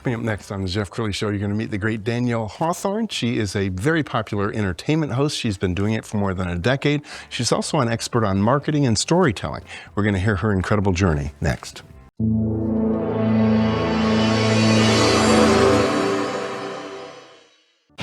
Coming up next on the Jeff Crilley Show, you're going to meet the great Danielle Hawthorne. She is a very popular entertainment host. She's been doing it for more than a decade. She's also an expert on marketing and storytelling. We're going to hear her incredible journey next.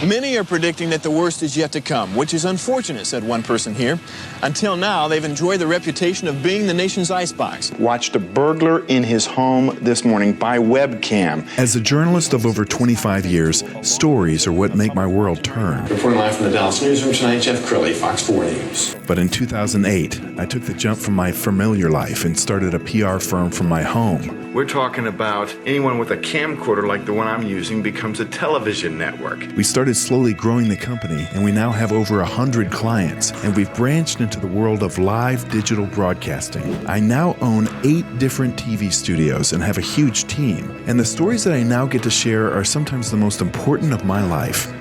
Many are predicting that the worst is yet to come, which is unfortunate, said one person here. Until now, they've enjoyed the reputation of being the nation's icebox. Watched a burglar in his home this morning by webcam. As a journalist of over 25 years, stories are what make my world turn. Reporting live from the Dallas newsroom tonight, Jeff Crilley, Fox 4 News. But in 2008, I took the jump from my familiar life and started a PR firm from my home. We're talking about anyone with a camcorder like the one I'm using becomes a television network. We started slowly growing the company, and we now have over 100 clients, and we've branched into the world of live digital broadcasting. I now own 8 different TV studios and have a huge team, and the stories that I now get to share are sometimes the most important of my life.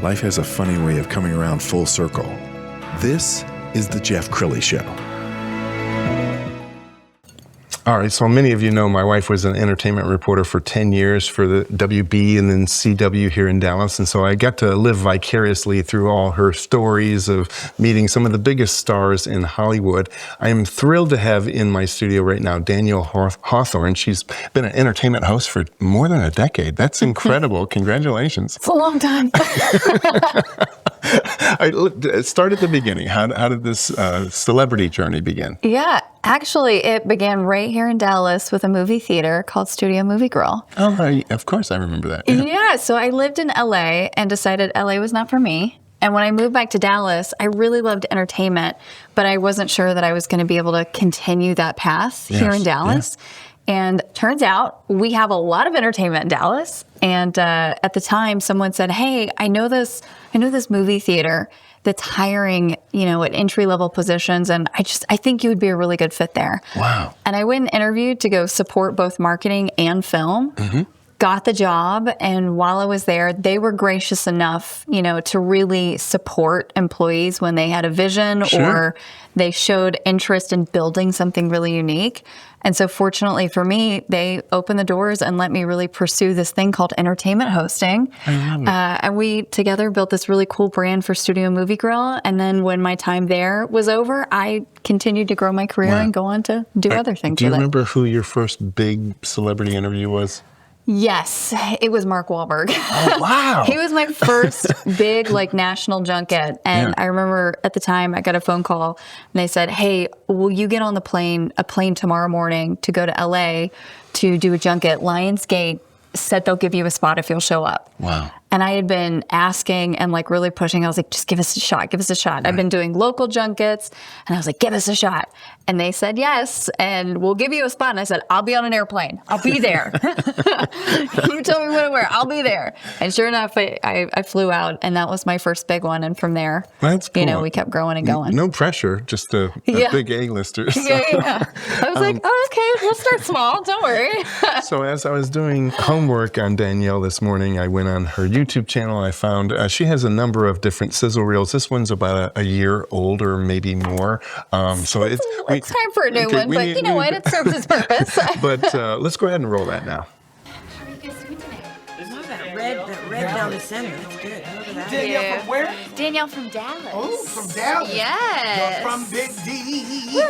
Life has a funny way of coming around full circle. This is the Jeff Crilley Show. All right, so many of you know my wife was an entertainment reporter for 10 years for the WB and then CW here in Dallas, and so I got to live vicariously through all her stories of meeting some of the biggest stars in Hollywood. I am thrilled to have in my studio right now Danielle Hawthorne. She's been an entertainment host for more than a decade. That's incredible. Congratulations. It's a long time. Start at the beginning. How did this celebrity journey begin? Yeah, actually, it began right here in Dallas with a movie theater called Studio Movie Grill. Oh, right. Of course I remember that. Yeah, so I lived in LA and decided LA was not for me. And when I moved back to Dallas, I really loved entertainment, but I wasn't sure that I was going to be able to continue that path here in Dallas. Yeah. And turns out we have a lot of entertainment in Dallas. And at the time, someone said, "Hey, I know this movie theater that's hiring, at entry-level positions, and I think you would be a really good fit there." Wow. And I went and interviewed to go support both marketing and film. Mm-hmm. Got the job, and while I was there, they were gracious enough, to really support employees when they had a vision or they showed interest in building something really unique. And so fortunately for me, they opened the doors and let me really pursue this thing called entertainment hosting. And we together built this really cool brand for Studio Movie Grill. And then when my time there was over, I continued to grow my career and go on to do other things. Do you remember who your first big celebrity interview was? Yes, it was Mark Wahlberg. Oh, wow. He was my first big national junket. And I remember at the time I got a phone call and they said, "Hey, will you get on a plane tomorrow morning to go to LA to do a junket? Lionsgate said they'll give you a spot if you'll show up." Wow. And I had been asking and really pushing. I was like, "Just give us a shot. Give us a shot." Right. I've been doing local junkets and I was like, "Give us a shot." And they said, "Yes, and we'll give you a spot." And I said, "I'll be on an airplane. I'll be there." You tell me what to wear. I'll be there. And sure enough, I flew out, and that was my first big one. And from there, that's cool. We kept growing and going. No pressure, just the big A-listers. Yeah. I was like, "Oh, okay, we'll start small. Don't worry." So as I was doing homework on Danielle this morning, I went on her YouTube channel. I found she has a number of different sizzle reels. This one's about a year old or maybe more. So it's time for a new one, but you know what? It serves its purpose. But let's go ahead and roll that now. That red down the center. That's good. Look at that. Danielle from where? Danielle from Dallas. Oh, from Dallas. Yes. You're from Big D.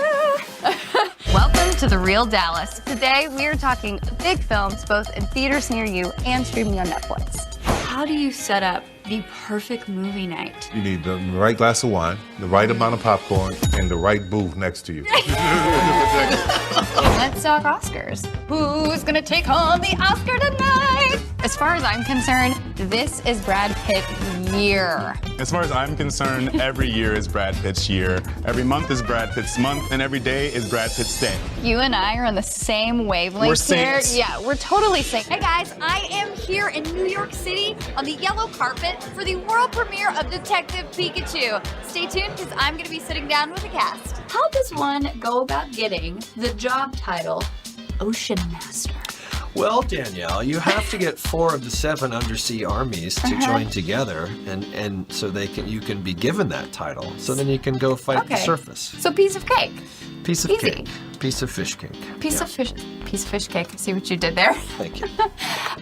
Welcome to The Real Dallas. Today we are talking big films, both in theaters near you and streaming on Netflix. How do you set up the perfect movie night? You need the right glass of wine, the right amount of popcorn, and the right booth next to you. Let's talk Oscars. Who's gonna take home the Oscar tonight? As far as I'm concerned, this is Brad Pitt's year. As far as I'm concerned, every year is Brad Pitt's year. Every month is Brad Pitt's month, and every day is Brad Pitt's day. You and I are on the same wavelength here. Yeah, we're totally synced. Hey guys, I am here in New York City on the yellow carpet for the world premiere of Detective Pikachu. Stay tuned because I'm going to be sitting down with the cast. How does one go about getting the job title Ocean Master? Well, Danielle, you have to get 4 of the 7 undersea armies to join together, and so you can be given that title. So then you can go fight the surface. So piece of cake. Piece of cake. Piece of fish cake. Piece of fish cake. See what you did there? Thank you.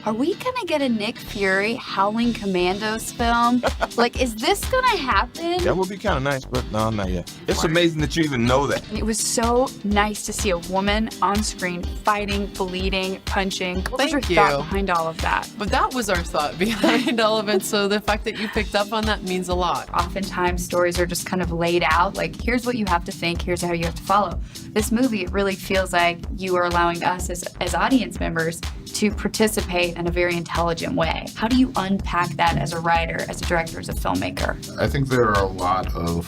Are we gonna get a Nick Fury Howling Commandos film? Like, is this gonna happen? That would be kind of nice, but no, not yet. It's amazing that you even know that. It was so nice to see a woman on screen fighting, bleeding, punching. What was your thought behind all of that? But that was our thought behind all of it, so the fact that you picked up on that means a lot. Oftentimes, stories are just kind of laid out, like, here's what you have to think, here's how you have to follow. This movie, it really feels like you are allowing us as audience members to participate in a very intelligent way. How do you unpack that as a writer, as a director, as a filmmaker? I think there are a lot of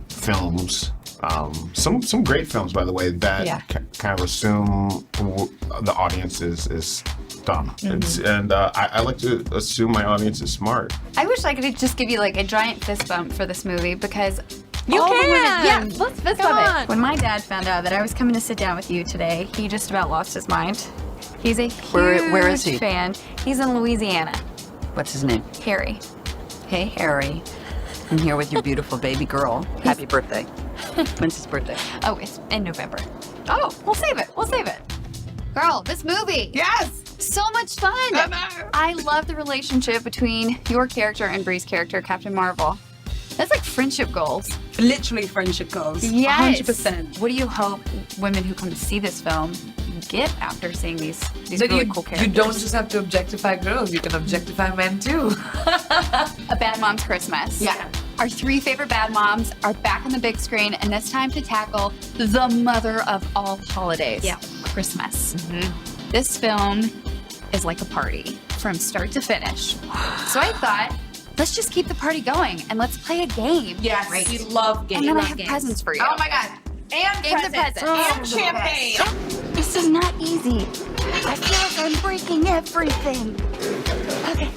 films, some great films, by the way, that kind of assume the audience is dumb. And I like to assume my audience is smart. I wish I could just give you like a giant fist bump for this movie because You all the can! women, yeah, let's fist bump on. it. When my dad found out that I was coming to sit down with you today, he just about lost his mind. He's a huge Where is he? fan. He's in Louisiana. What's his name? Harry. Hey, Harry. I'm here with your beautiful baby girl. Happy birthday. When's his birthday? Oh, it's in November. Oh, we'll save it. We'll save it. Girl, this movie. Yes! So much fun. I love the relationship between your character and Bree's character, Captain Marvel. That's like friendship goals. Literally friendship goals. Yes. 100%. What do you hope women who come to see this film get after seeing these really cool characters? You don't just have to objectify girls, you can objectify men too. A Bad Mom's Christmas. Yeah. Our 3 favorite bad moms are back on the big screen, and it's time to tackle the mother of all holidays. Yeah. Christmas. This film is like a party from start to finish. So I thought, let's just keep the party going and let's play a game. Yes, Great. we love games. And then I Love have games. presents for you. Oh my God. And Games and presents. presents. And champagne. This is not easy. I feel like I'm breaking everything. Okay.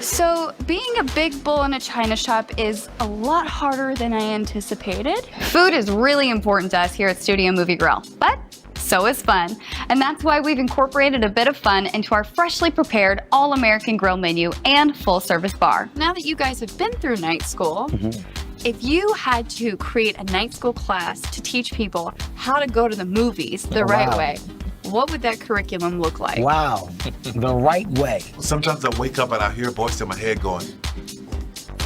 So, being a big bull in a china shop is a lot harder than I anticipated. Food is really important to us here at Studio Movie Grill, but so is fun. And that's why we've incorporated a bit of fun into our freshly prepared all-American grill menu and full-service bar. Now that you guys have been through night school, if you had to create a night school class to teach people how to go to the movies the right way, what would that curriculum look like? Wow, the right way. Sometimes I wake up and I hear a voice in my head going,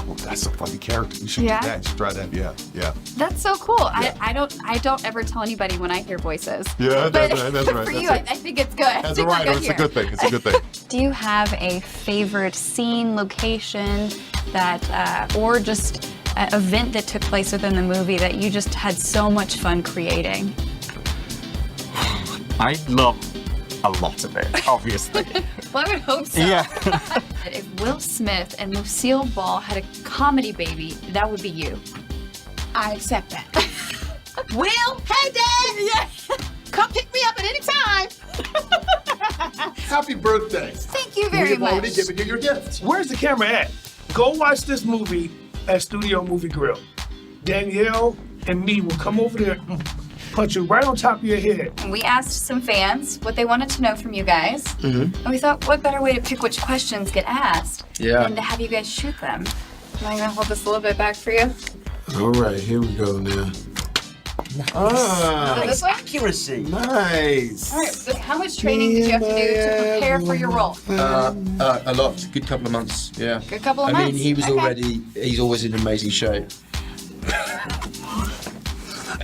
oh, that's a funny character. You should do that. You should try that. Yeah. That's so cool. Yeah. I don't ever tell anybody when I hear voices. Yeah, but that's right. For you, I think it's good. As a writer, it's a good thing. It's a good thing. Do you have a favorite scene, location, that, or just an event that took place within the movie that you just had so much fun creating? I love a lot of it, obviously. Well, I would hope so. Yeah. If Will Smith and Lucille Ball had a comedy baby, that would be you. I accept that. Will, hey Dad! Yeah. Come pick me up at any time. Happy birthday. Thank you very We have already much. given you your gift. Where's the camera at? Go watch this movie at Studio Movie Grill. Danielle and me will come over there and punch you right on top of your head. And we asked some fans what they wanted to know from you guys. And we thought, what better way to pick which questions get asked than to have you guys shoot them. Am I gonna hold this a little bit back for you? All right, here we go now. This way? Accuracy. Nice. All right, so how much training did you have to do to prepare for your role? A lot. Good couple of months. Yeah. Good couple of I mean, months. he was Okay. already. He's always in amazing shape.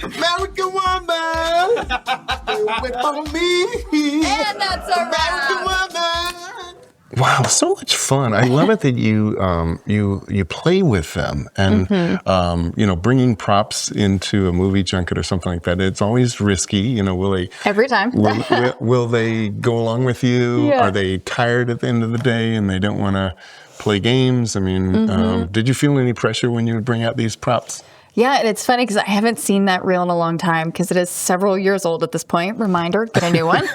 American woman, stay away from me. And that's a American wrap. woman. Wow, so much fun! I love it that you play with them, and bringing props into a movie junket or something like that. It's always risky. Will they Every time. will they go along with you? Yeah. Are they tired at the end of the day and they don't want to play games? I mean, did you feel any pressure when you would bring out these props? Yeah, and it's funny because I haven't seen that reel in a long time because it is several years old at this point. Reminder, get a new one.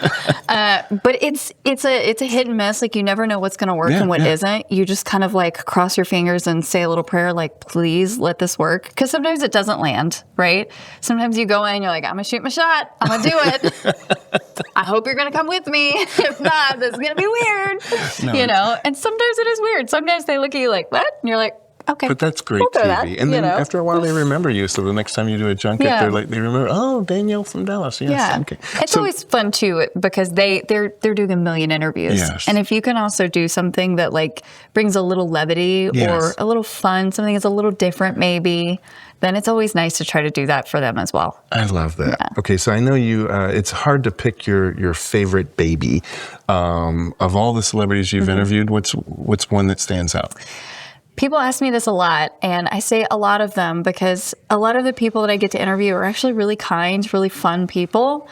But it's a hit and miss. Like you never know what's going to work and what isn't. You just kind of like cross your fingers and say a little prayer, like please let this work. Because sometimes it doesn't land, right? Sometimes you go in, you're like, I'm gonna shoot my shot. I'm gonna do it. I hope you're gonna come with me. If not, this is gonna be weird. And sometimes it is weird. Sometimes they look at you like, what? And you're like, Okay. But that's great We'll throw TV. that, And then you know. after a while, they remember you. So the next time you do a junket, Yeah. they remember, oh, Danielle from Dallas. Yes. Yeah. Okay. It's always fun too because they're doing a million interviews. Yes. And if you can also do something that like brings a little levity Yes. or a little fun, something that's a little different maybe, then it's always nice to try to do that for them as well. I love that. Okay, so I know you. It's hard to pick your favorite baby. Of all the celebrities you've interviewed, what's one that stands out? People ask me this a lot, and I say a lot of them because a lot of the people that I get to interview are actually really kind, really fun people.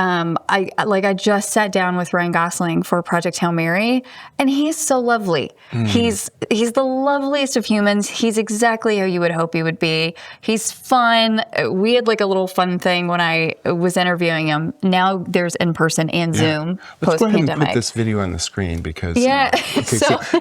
I just sat down with Ryan Gosling for Project Hail Mary, and he's so lovely. He's the loveliest of humans. He's exactly how you would hope he would be. He's fun. We had like a little fun thing when I was interviewing him. Now there's in person and Zoom Let's go ahead and post-pandemic. put this video on the screen because Okay,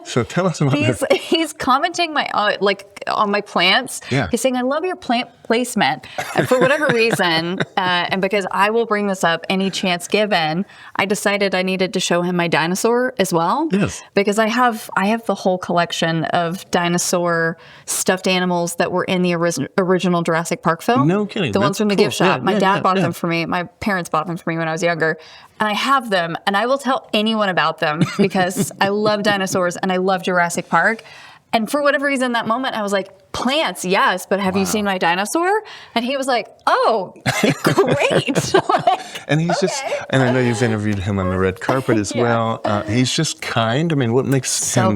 so tell us about he's commenting on my plants. Yeah. He's saying, I love your plant placement. And for whatever reason, and because I will bring this up any chance given, I decided I needed to show him my dinosaur as well. Yes. Because I have the whole collection of dinosaur stuffed animals that were in the original Jurassic Park film. No kidding. The ones That's from the cool. gift shop. Yeah, My yeah, dad yeah, bought yeah. them for me. My parents bought them for me when I was younger. And I have them, and I will tell anyone about them because I love dinosaurs and I love Jurassic Park. And for whatever reason, that moment, I was like, plants, yes, but have you seen my dinosaur? And he was like, oh, great. And he's just, and I know you've interviewed him on the red carpet as well. He's just kind. I mean, what makes him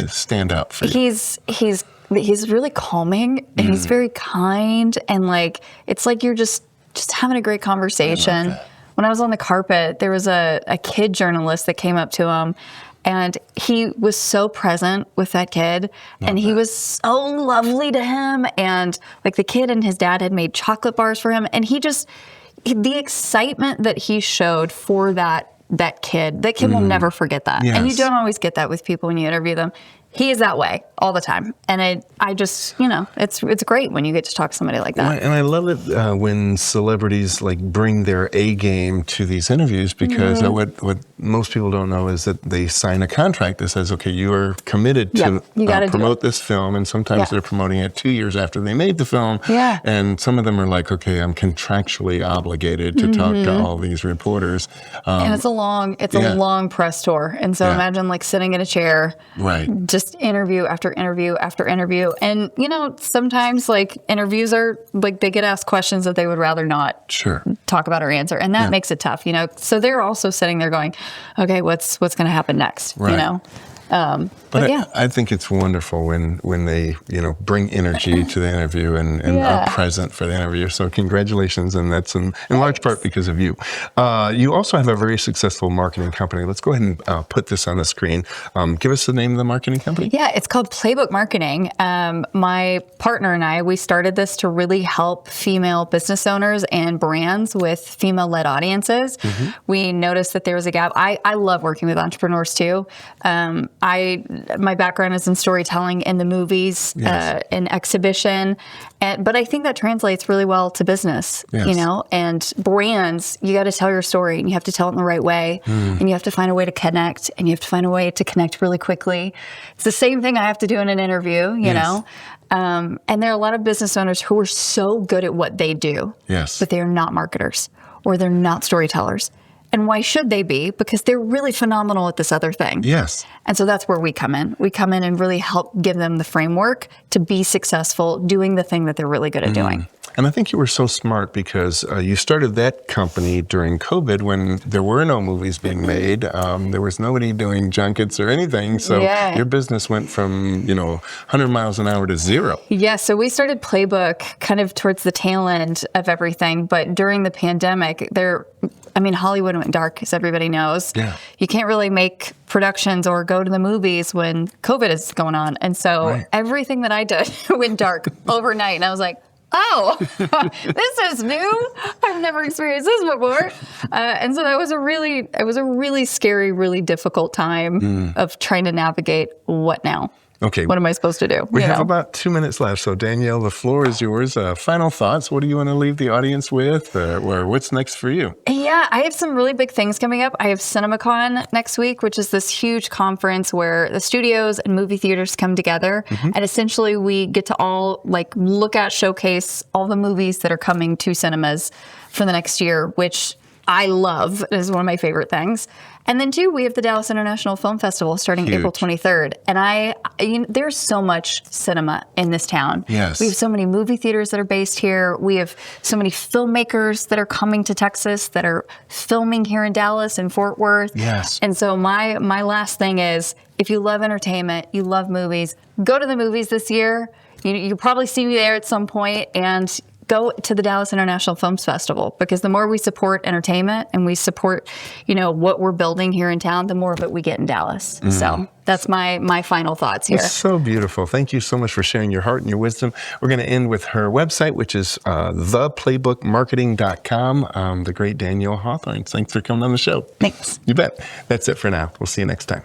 stand out for you? He's really calming and he's very kind. And like, it's like you're just having a great conversation. When I was on the carpet, there was a kid journalist that came up to him. And he was so present with that kid, and he was so lovely to him. And like the kid and his dad had made chocolate bars for him, and the excitement that he showed for that kid will never forget that. Yes. And you don't always get that with people when you interview them. He is that way all the time. And I just, it's great when you get to talk to somebody like that. And I love it when celebrities like bring their A game to these interviews because what most people don't know is that they sign a contract that says, okay, you are committed to promote this film. And sometimes they're promoting it 2 years after they made the film. Yeah. And some of them are like, okay, I'm contractually obligated to talk to all these reporters. And it's a long press tour. And so imagine like sitting in a chair. Right. Just interview after interview after interview. And, sometimes like interviews are like they get asked questions that they would rather not talk about or answer. And that makes it tough, So they're also sitting there going, okay, what's going to happen next, But I think it's wonderful when they, bring energy to the interview and are present for the interview. So congratulations. And that's in large part because of you. You also have a very successful marketing company. Let's go ahead and put this on the screen. Give us the name of the marketing company. Yeah, it's called Playbook Marketing. My partner and I, we started this to really help female business owners and brands with female-led audiences. We noticed that there was a gap. I love working with entrepreneurs too. My background is in storytelling, in the movies, in exhibition, but I think that translates really well to business, and brands, you got to tell your story and you have to tell it in the right way and you have to find a way to connect and you have to find a way to connect really quickly. It's the same thing I have to do in an interview, you know? And there are a lot of business owners who are so good at what they do, but they are not marketers or they're not storytellers. And why should they be? Because they're really phenomenal at this other thing. Yes. And so that's where we come in. We come in and really help give them the framework to be successful doing the thing that they're really good at doing. And I think you were so smart because you started that company during COVID when there were no movies being made. There was nobody doing junkets or anything. So your business went from, 100 miles an hour to zero. Yeah. So we started Playbook kind of towards the tail end of everything. But during the pandemic, Hollywood went dark, as everybody knows. Yeah. You can't really make productions or go to the movies when COVID is going on. And so everything that I did went dark overnight. And I was like, oh, this is new. I've never experienced this before. And so it was a really scary, really difficult time of trying to navigate what now. Okay. What am I supposed to do? We have about 2 minutes left. So, Danielle, the floor is yours. Final thoughts. What do you want to leave the audience with? Or what's next for you? Yeah, I have some really big things coming up. I have CinemaCon next week, which is this huge conference where the studios and movie theaters come together. And essentially we get to all look at, showcase all the movies that are coming to cinemas for the next year, which I love. It is one of my favorite things. And then too, we have the Dallas International Film Festival starting April 23rd. And there's so much cinema in this town. Yes. We have so many movie theaters that are based here. We have so many filmmakers that are coming to Texas that are filming here in Dallas and Fort Worth. Yes. And so my last thing is, if you love entertainment, you love movies, go to the movies this year. You'll probably see me there at some point, and go to the Dallas International Films Festival, because the more we support entertainment and we support, what we're building here in town, the more of it we get in Dallas. So that's my final thoughts here. It's so beautiful. Thank you so much for sharing your heart and your wisdom. We're going to end with her website, which is theplaybookmarketing.com. The great Danielle Hawthorne. Thanks for coming on the show. Thanks. You bet. That's it for now. We'll see you next time.